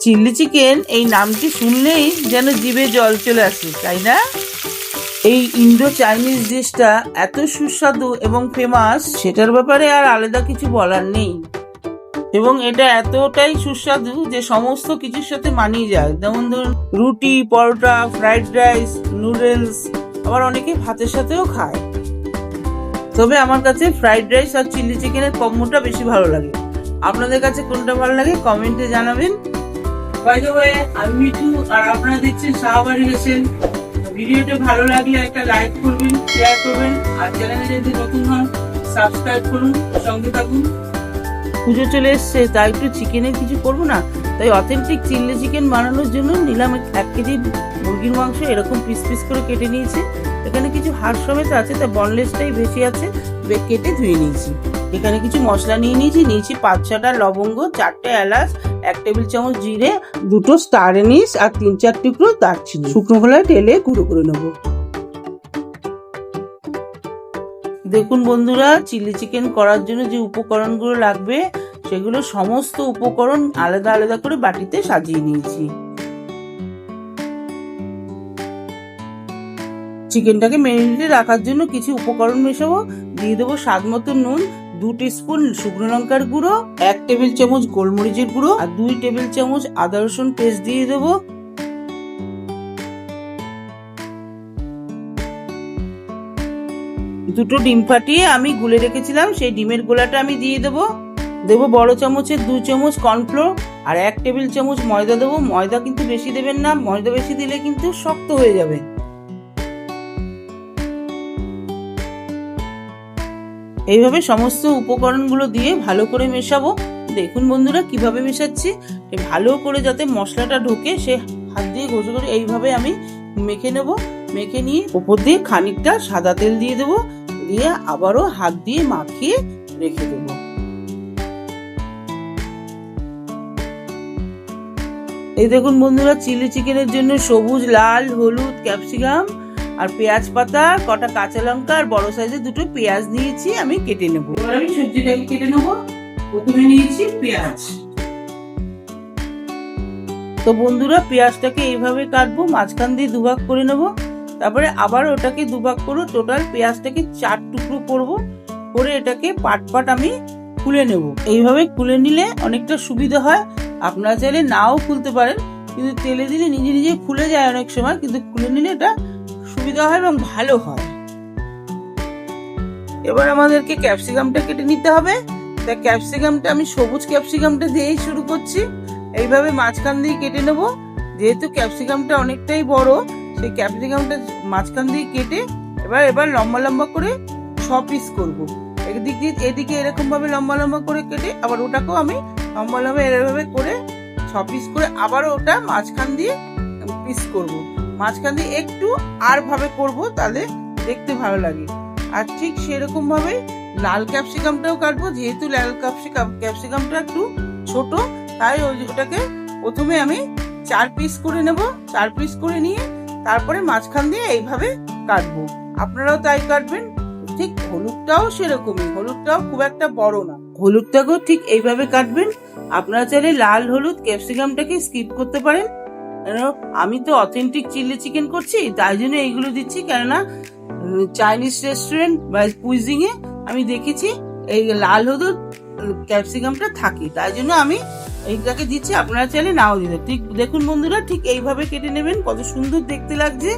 Chilli chicken এই নামটি শুনলেই যেন জিভে জল চলে আসে, তাই না? এই ইন্ডো চাইনিজ ডিশটা এত সুস্বাদু এবং ফেমাস, সেটার ব্যাপারে আর আলাদা কিছু বলার নেই। এবং এটা এতটাই সুস্বাদু যে সমস্ত কিছুর সাথে মানিয়ে যায়। যেমন ধরুন রুটি, পরোটা, ফ্রাইড রাইস, নুডলস, আবার অনেকে ভাতের সাথেও খায়। তবে আমার কাছে ফ্রাইড রাইস আর চিলি চিকেনের কম্বোটা বেশি ভালো লাগে। আপনাদের কাছে কোনটা ভালো লাগে কমেন্টে জানাবেন। বাই দ্য ওয়ে, আমি মিঠু আর আপনারা দেখছেন শাহবাড়ি গেছেন। ভিডিওটা ভালো লাগলে একটা লাইক করবেন, শেয়ার করবেন, আর চ্যানেলে যদি নতুন হন সাবস্ক্রাইব করুন, সঙ্গে থাকুন। পুজো চলে এসছে, তাই একটু চিকেনের কিছু করবো না, তাই অথেন্টিক চিলি চিকেন বানানোর জন্য নিলাম 1 কেজি মুরগির মাংস। এরকম পিস পিস করে কেটে নিয়েছি। এখানে কিছু হাড় সমেত আছে, তাই বনলেসটাই বেশি আছে, কেটে ধুয়ে নিয়েছি। এখানে কিছু মশলা নিয়েছি 5-6টা লবঙ্গ, 4টে এলাচ, 1 টেবিল চামচ জিরে, 2টো স্টার এনিস আর 3-4 টুকরো দারচিনি। শুকনো খোলায় ঢেলে গুঁড়ো করে নেবো। দেখুন বন্ধুরা, চিলি চিকেন করার জন্য যে উপকরণগুলো লাগবে সেগুলো সমস্ত উপকরণ আলাদা আলাদা করে বাটিতে সাজিয়ে নিয়েছি। চিকেনটাকে ম্যারিনেটে রাখার জন্য কিছু উপকরণ মেশাবো। দিয়ে দেবো স্বাদ মতো নুন, 2 টিস্পুন শুকনো লঙ্কার গুঁড়ো, 1 টেবিল চামচ গোলমরিচের গুঁড়ো আর 2 টেবিল চামচ আদা রসুন পেস্ট দিয়ে দেবো। দুটো ডিম ফাটিয়ে আমি গুলে রেখেছিলাম, সেই ডিমের গোলাটা আমি দিয়ে দেবো। বড় চামচের 2 চামচ কর্নফ্লোর আর 1 টেবিল চামচ ময়দা দেবো। ময়দা কিন্তু বেশি দেবেন না, ময়দা বেশি দিলে কিন্তু শক্ত হয়ে যাবে। এইভাবে সমস্ত উপকরণগুলো দিয়ে ভালো করে মেশাবো। দেখুন বন্ধুরা কিভাবে মেশাচ্ছি, ভালো করে যাতে মশলাটা ঢোকে সে হাত দিয়ে ঘষে করে এইভাবে আমি মেখে নেব। মেখে নিয়ে উপর দিয়ে খানিকটা সাদা তেল দিয়ে দেবো, দিয়ে আবারও হাত দিয়ে মাখিয়ে রেখে দেবো। এই দেখুন বন্ধুরা, চিলি চিকেনের জন্য সবুজ, লাল, হলুদ, ক্যাপসিকাম আর পেঁয়াজ পাতা, কটা কাঁচা লঙ্কা আর বড় সাইজের 2টো পেঁয়াজ নিয়েছি, আমি কেটে নেবো। এবার আমি সবজিটাকে কেটে নেবো। প্রথমে নিয়েছি পেঁয়াজ। তো বন্ধুরা, পেঁয়াজটাকে এইভাবে কাটবো, মাঝখান দিয়ে 2 ভাগ করে নেবো। তারপরে আবার ওটাকে 2 ভাগ করবো। টোটাল পেঁয়াজটাকে 4 টুকরো করবো। করে এটাকে পাট আমি খুলে নেব। এইভাবে খুলে নিলে অনেকটা সুবিধা হয়। আপনারা চাইলে নাও খুলতে পারেন, কিন্তু তেলে দিলে নিজে নিজে খুলে যায় অনেক সময়, কিন্তু খুলে নিলে এটা সুবিধা হয় এবং ভালো হয়। এবার আমাদেরকে ক্যাপসিকামটা কেটে নিতে হবে। তাই ক্যাপসিকামটা আমি সবুজ ক্যাপসিকামটা দিয়েই শুরু করছি। এইভাবে মাঝখান দিয়ে কেটে নেব। যেহেতু ক্যাপসিকামটা অনেকটাই বড়, সেই ক্যাপসিকামটা মাঝখান দিয়ে কেটে এবার লম্বা লম্বা করে 6 পিস করব। এদিকে এরকম ভাবে লম্বা লম্বা করে কেটে আবার ওটাকেও আমি লম্বা লম্বা এভাবে করে 6 পিস করে আবারও ওটা মাঝখান দিয়ে পিস করব। মাঝখান দিয়ে একটু আর ভাবে করব, তাহলে দেখতে ভালো লাগে। আর ঠিক সেরকম ভাবে লাল ক্যাপসিকামটাও কাটবো। যেহেতু লাল ক্যাপসিকামটা একটু ছোট, তাই ওটাকে প্রথমে আমি 4 পিস করে নেব। 4 পিস করে নিয়ে তারপরে মাঝখান দিয়ে এইভাবে কাটবো। আপনারাও তাই কাটবেন। ঠিক হলুদটাও সেরকমই, হলুদটাও খুব একটা বড় না, হলুদটাকেও ঠিক এইভাবে কাটবেন। আপনারা চাইলে লাল হলুদ ক্যাপসিকামটাকে স্কিপ করতে পারেন। আমি তো অথেন্টিক চিলি চিকেন করছি, তাই জন্য এইগুলো দিচ্ছি। কেননা চাইনিজ রেস্টুরেন্ট বা কুইজিং এ আমি দেখেছি এই লাল হলুদ ক্যাপসিকামটা থাকে, তাই জন্য আমি এইটাকে দিচ্ছি। আপনারা চাইলে নাও দিতে। ঠিক দেখুন বন্ধুরা, ঠিক এইভাবে কেটে নেবেন। কত সুন্দর দেখতে লাগছে।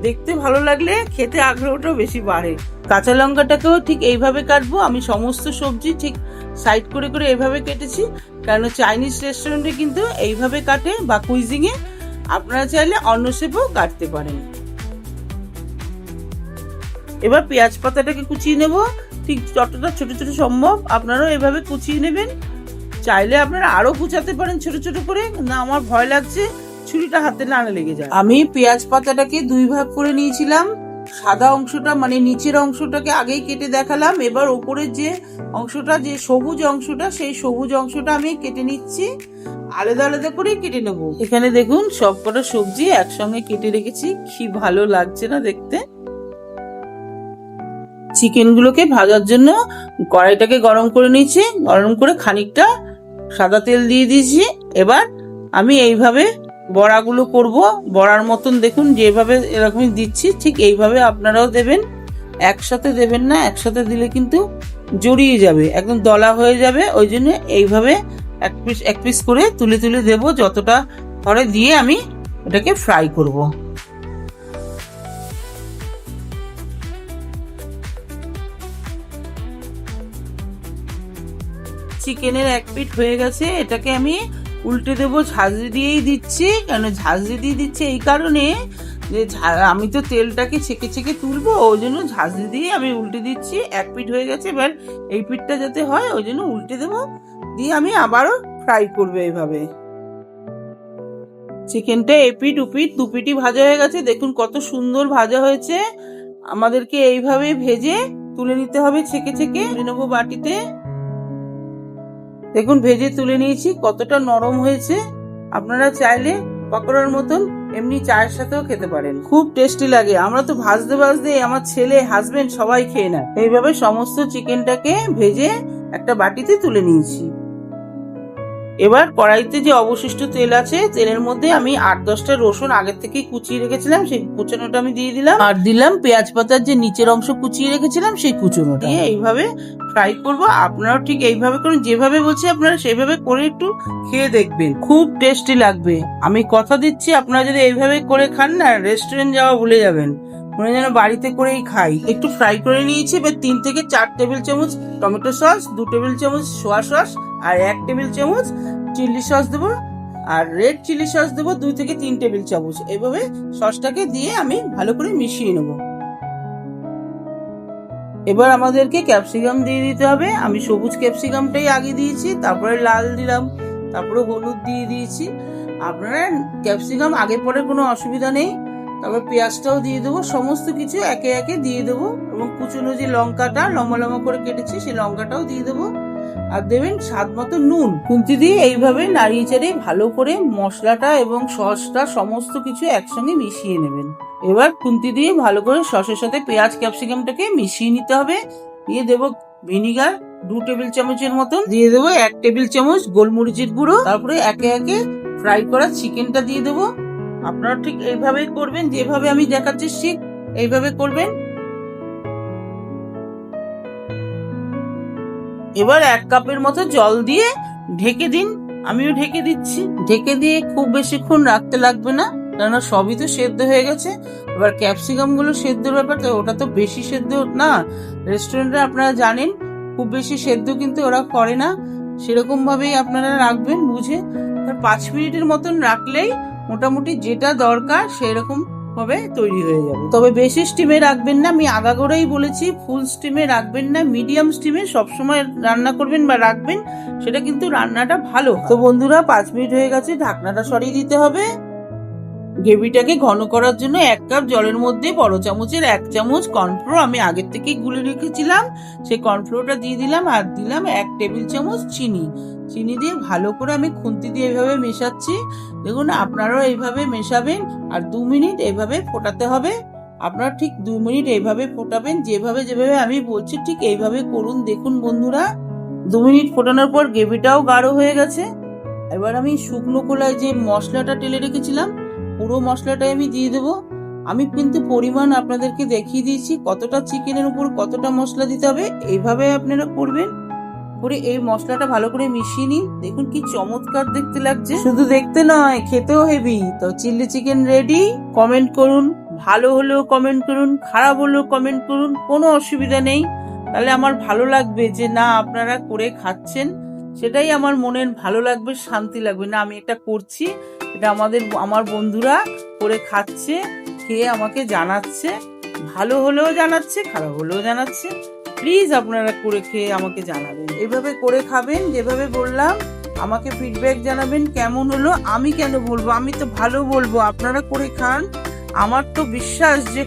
দেখতে ভালো লাগলে খেতে আগ্রহটাও বেশি বাড়ে। কাঁচা লঙ্কাটাকেও ঠিক এইভাবে কাটবো। আমি সমস্ত সবজি ঠিক সাইড করে করে এইভাবে কেটেছি, কারণ চাইনিজ রেস্টুরেন্টে কিন্তু এইভাবে কাটে বা কুইজিং এ। আপনারা চাইলে অন্য শেপেও কাটতে পারেন। এবার পেঁয়াজ পাতাটাকে কুচিয়ে নেব। ঠিক যতটা ছোট ছোট সম্ভব আপনারাও এভাবে কুচিয়ে নেবেন। চাইলে আপনারা আরো কুচাতে পারেন ছোট ছোট করে, না আমার ভয় লাগছে ছুরিটা হাতে না লেগে যায়। আমি পেঁয়াজ পাতাটাকে 2 ভাগ করে নিয়েছিলাম। সাদা অংশটা মানে নিচের অংশটাকে আগেই কেটে দেখালাম। এবার ওপরের যে অংশটা, যে সবুজ অংশটা, সেই সবুজ অংশটা আমি কেটে নিচ্ছি। আলাদা আলাদা করে কেটে নেব। এখানে দেখুন সবকটা সবজি একসঙ্গে কেটে রেখেছি। কি ভালো লাগছে না দেখতে। চিকেনগুলোকে ভাজার জন্য কড়াইটাকে গরম করে নিয়েছি। গরম করে খানিকটা সাদা তেল দিয়ে দিয়েছি। এবার আমি এইভাবে বড়াগুলো করব। বড়ার মতন দেখুন যেভাবে এরকমই দিচ্ছি, ঠিক এইভাবে আপনারাও দেবেন। একসাথে দেবেন না, একসাথে দিলে কিন্তু জড়িয়ে যাবে, একদম দলা হয়ে যাবে। ওই জন্য এইভাবে এক পিস করে তুলে তুলে দেবো, যতটা পরে দিয়ে আমি এটাকে ফ্রাই করব। চিকেনের এক পিঠ হয়ে গেছে, এটাকে আমি উল্টে দেবো। ঝাঁঝরি দিয়েই দিচ্ছি, কেন ঝাঁঝরি দিয়ে দিচ্ছি এই কারণে যে আমি তো তেলটাকে ছেঁকে ছেঁকে তুলবো, ওই জন্য ঝাঁঝরি দিয়ে আমি উল্টে দিচ্ছি। এক পিঠ হয়ে গেছে, এবার এই পিঠটা যাতে হয় ওই জন্য উল্টে দেবো, দিয়ে আমি আবারও ফ্রাই করবো এইভাবে। চিকেনটা এপিঠ উপিঠ দুপিঠই ভাজা হয়ে গেছে, দেখুন কত সুন্দর ভাজা হয়েছে। আমাদেরকে এইভাবে ভেজে তুলে নিতে হবে, ছেঁকে ছেঁকে তুলে নেবো বাটিতে। দেখুন ভেজে তুলে নিয়েছি, কতটা নরম হয়েছে। আপনারা চাইলে পকোড়ার মতন এমনি চায়ের সাথেও খেতে পারেন, খুব টেস্টি লাগে। আমরা তো ভাজতে ভাজতে আমার ছেলে হাজবেন্ড সবাই খেয়ে নেয়। এইভাবে সমস্ত চিকেনটাকে ভেজে একটা বাটিতে তুলে নিয়েছি। এবার কড়াইতে যে অবশিষ্ট তেল আছে, তেলের মধ্যে আমি 8-10টা রসুন আগের থেকেই কুচিয়ে রেখেছিলাম, সেই কুচানোটা আমি দিয়ে দিলাম। আর দিলাম পেঁয়াজ পাতার যে নিচের অংশ কুচিয়ে রেখেছিলাম, সেই কুচনোটা দিয়ে এইভাবে ফ্রাই করব। আপনারাও ঠিক এইভাবে করুন, যেভাবে বলছি আপনারা সেভাবে করে একটু খেয়ে দেখবেন, খুব টেস্টি লাগবে। আমি কথা দিচ্ছি, আপনারা যদি এইভাবে করে খান না, রেস্টুরেন্ট যাওয়া ভুলে যাবেন, মনে যেন বাড়িতে করেই খাই। একটু ফ্রাই করে নিয়েছি। এবার 3 থেকে 4 টেবিল চামচ টমেটো সস, 2 টেবিল চামচ সোয়া সস, আর 1 টেবিল চামচ চিলি সস দেবো, আর রেড চিলি সস দেবো 2 থেকে 3 টেবিল চামচ। এভাবে সসটাকে দিয়ে আমি ভালো করে মিশিয়ে নেব। এবার আমাদেরকে ক্যাপসিকাম দিয়ে দিতে হবে। আমি সবুজ ক্যাপসিকামটাই আগে দিয়েছি, তারপরে লাল দিলাম, তারপরে হলুদ দিয়ে দিয়েছি। আপনারা ক্যাপসিকাম আগে পরে কোনো অসুবিধা নেই। তারপর পেঁয়াজটাও দিয়ে দেবো, সমস্ত কিছু একে একে দিয়ে দেবো। এবং কুচনো যে লঙ্কাটা লম্বা লম্বা করে কেটেছি, সেই লঙ্কাটাও দিয়ে দেবো। আর দেবেন স্বাদ মতো নুন। খুন্তি দিয়ে এইভাবে নাড়িয়ে চাড়িয়ে ভালো করে মশলাটা এবং সসটা সমস্ত কিছু একসঙ্গে মিশিয়ে নেবেন। এবার খুন্তি দিয়ে ভালো করে সসের সাথে পেঁয়াজ ক্যাপসিকামটাকে মিশিয়ে নিতে হবে। দিয়ে দেবো ভিনিগার 2 টেবিল চামচের মতন, দিয়ে দেবো 1 টেবিল চামচ গোলমরিচের গুঁড়ো। তারপরে একে একে ফ্রাই করা চিকেনটা দিয়ে দেবো। আপনারা ঠিক এইভাবেই করবেন, যেভাবে আমি দেখাচ্ছি ঠিক এইভাবে করবেন। এবার 1 কাপের মতো জল দিয়ে ঢেকে দিন। আমিও ঢেকে দিচ্ছি। ঢেকে দিয়ে খুব বেশিক্ষণ রাখতে লাগবে না, কেননা সবই তো সেদ্ধ হয়ে গেছে। এবার ক্যাপসিকাম গুলো সেদ্ধর ব্যাপারটা, ওটা তো বেশি সেদ্ধ না। রেস্টুরেন্টে আপনারা জানেন খুব বেশি সেদ্ধ কিন্তু ওরা করে না, সেরকম ভাবেই আপনারা রাখবেন বুঝে। 5 মিনিটের মতন রাখলেই মোটামুটি যেটা দরকার সেরকম ভাবে তৈরি হয়ে যাবে। তবে বেশি স্টিমে রাখবেন না, আমি আগাগোড়াই বলেছি ফুল স্টিমে রাখবেন না, মিডিয়াম স্টিমে সবসময় রান্না করবেন বা রাখবেন, সেটা কিন্তু রান্নাটা ভালো। তো বন্ধুরা 5 মিনিট হয়ে গেছে, ঢাকনাটা সরিয়ে দিতে হবে। গ্রেভিটাকে ঘন করার জন্য 1 কাপ জলের মধ্যে বড় চামচের 1 চামচ কর্নফ্লোর আমি আগের থেকেই গুলে রেখেছিলাম, সেই কর্নফ্লোরটা দিয়ে দিলাম। আর দিলাম 1 টেবিল চামচ চিনি। চিনি দিয়ে ভালো করে আমি খুন্তি দিয়ে এইভাবে মেশাচ্ছি। দেখুন আপনারাও এইভাবে মেশাবেন, আর 2 মিনিট এইভাবে ফোটাতে হবে। আপনারা ঠিক 2 মিনিট এইভাবে ফোটাবেন, যেভাবে যেভাবে আমি বলছি ঠিক এইভাবে করুন। দেখুন বন্ধুরা 2 মিনিট ফোটানোর পর গ্রেভিটাও গাঢ় হয়ে গেছে। এবার আমি শুকনো খোলায় যে মশলাটা টেলে রেখেছিলাম, পুরো মশলাটাই আমি দিয়ে দেবো। আমি কিন্তু পরিমাণ আপনাদেরকে দেখিয়ে দিয়েছি, কতটা চিকেনের উপর কতটা মশলা দিতে হবে। এইভাবে আপনারা করবেন, করে এই মশলাটা ভালো করে মিশিয়ে নিন। দেখুন কি চমৎকার দেখতে লাগছে, শুধু দেখতে নয় খেতেও হেভি। তো চিলি চিকেন রেডি। কমেন্ট করুন, ভালো হলেও কমেন্ট করুন, খারাপ হলেও কমেন্ট করুন, কোনো অসুবিধা নেই। তাহলে আমার ভালো লাগবে যে না আপনারা করে খাচ্ছেন, সেটাই আমার মনের ভালো লাগবে, শান্তি লাগবে। না আমি এটা করছি, এটা আমার বন্ধুরা করে খাচ্ছে, খেয়ে আমাকে জানাচ্ছে, ভালো হলেও জানাচ্ছে, খারাপ হলেও জানাচ্ছে। প্লিজ আপনারা করে খেয়ে আমাকে জানাবেন, এভাবে করে খাবেন যেভাবে বললাম। আমাকে ফিডব্যাক জানাবেন কেমন হলো। আমি কেন বলবো, আমি তো ভালো বলবো। আপনারা করে খান, আমার তো বিশ্বাস যে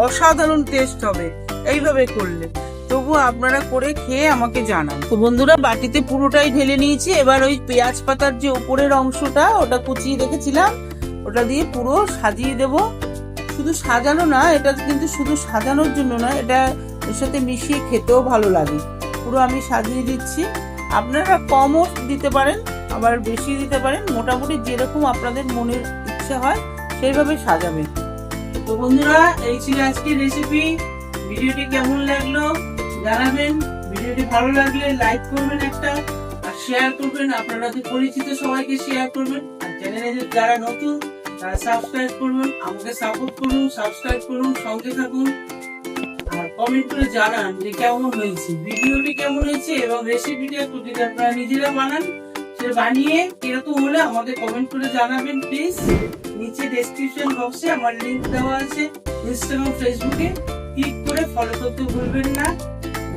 অসাধারণ টেস্ট হবে এইভাবে করলে। তবুও আপনারা করে খেয়ে আমাকে জানান। তো বন্ধুরা বাটিতে পুরোটাই ঢেলে নিয়েছি। এবার ওই পেঁয়াজ পাতার যে উপরের অংশটা, ওটা কুচিয়ে রেখেছিলাম, ওটা দিয়ে পুরো সাজিয়ে দেব। শুধু সাজানো না, এটা কিন্তু শুধু সাজানোর জন্য না, এটা এর সাথে মিশিয়ে খেতেও ভালো লাগে। পুরো আমি সাজিয়ে দিচ্ছি। আপনারা কমও দিতে পারেন, আবার বেশি দিতে পারেন, মোটামুটি যেরকম আপনাদের মনের ইচ্ছা হয় সেইভাবে সাজাবেন। তো বন্ধুরা, এই ছিল আজকের রেসিপি। ভিডিওটি কেমন লাগলো জানাবেন। ভিডিওটি ভালো লাগলে লাইক করবেন একটা, আর শেয়ার করবেন, আপনাদের পরিচিত সবাইকে শেয়ার করবেন। আর চ্যানেলে যারা নতুন তারা সাবস্ক্রাইব করবেন, আমাকে সাপোর্ট করুন, সাবস্ক্রাইব করুন, সঙ্গে থাকুন। আর কমেন্ট করে জানান যে কেমন হয়েছে, ভিডিওটি কেমন হয়েছে, এবং রেসিপিটা যদি আপনারা নিজেরা বানান, সে বানিয়ে কিরকম হলে আমাকে কমেন্ট করে জানাবেন প্লিজ। নিচে ডেসক্রিপশন বক্সে আমার লিংক দেওয়া আছে ইনস্টাগ্রাম, ফেসবুকে, ক্লিক করে ফলো করতে ভুলবেন না।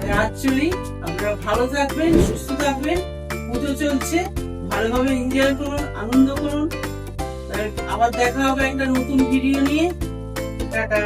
অ্যাকচুয়ালি আপনারা ভালো থাকবেন, সুস্থ থাকবেন, পুজো চলছে, ভালোভাবে এনজয় করুন, আনন্দ করুন। আবার দেখা হবে একটা নতুন ভিডিও নিয়ে। টাটা।